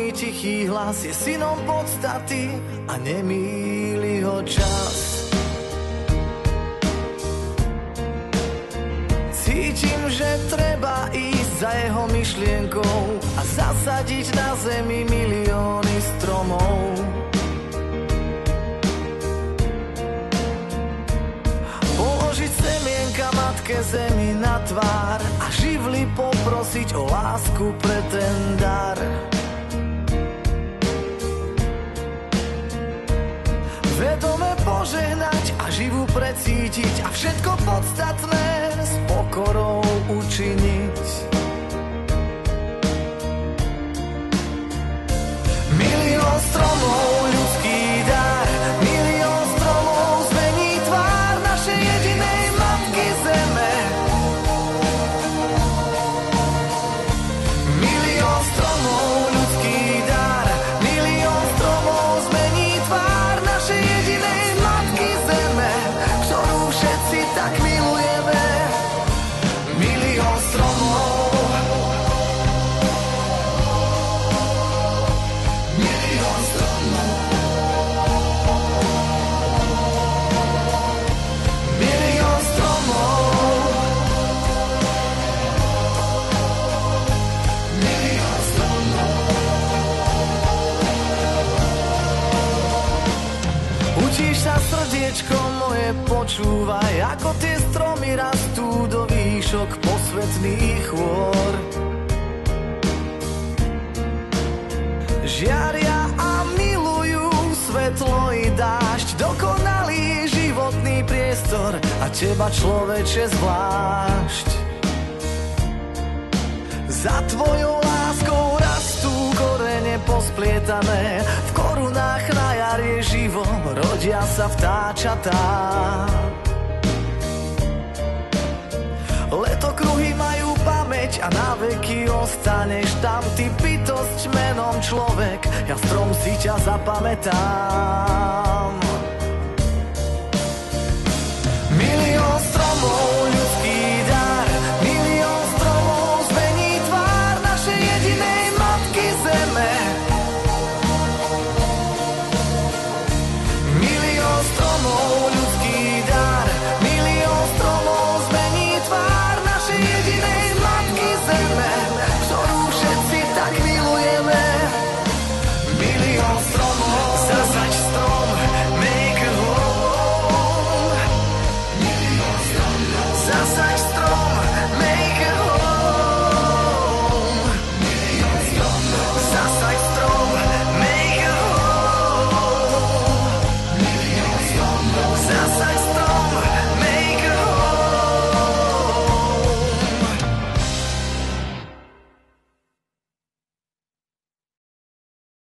zvoní tichý hlas, je synom podstaty a nemýli ho čas. Cítim, že treba ísť za jeho myšlienkou a zasadiť na zemi milióny stromov. Položiť semienka matke zemi na tvár a živly poprosiť o lásku pre ten dar. Vedome požehnať a živú precítiť a všetko podstatné s pokorou učiniť. Milión stromov, ľudský dar, milión stromov zmení tvár našej jedinej matky zeme. Milión stromov, ľudský dar, milión stromov zmení tvár našej jedinej matky zeme, ktorú všetci tak milujeme. Milión stromov. Milión stromov. Milión stromov. Milión stromov. Učíš sa, srdiečko moje, počúvaj, ako tie stromy rastú do výšok posvetných chôr. Žiaria a milujú svetlo i dážď, dokonalý životný priestor a teba, človeče, zvlášť. Za tvojou láskou rastú korene posplietané, v korunách na jar je živo, rodia sa vtáčatá. Letokruhy majú pamäť a na veky ostaneš tam, ty bytosť menom človek, ja strom si ťa zapamätám. Milión stromov, ľudský dar, milión stromov zmení tvár našej jedinej matky zeme. Milión stromov, ľudský dar, milión stromov zmení tvár našej jedinej matky zeme, ktorú všetci tak milujeme. Milión stromov.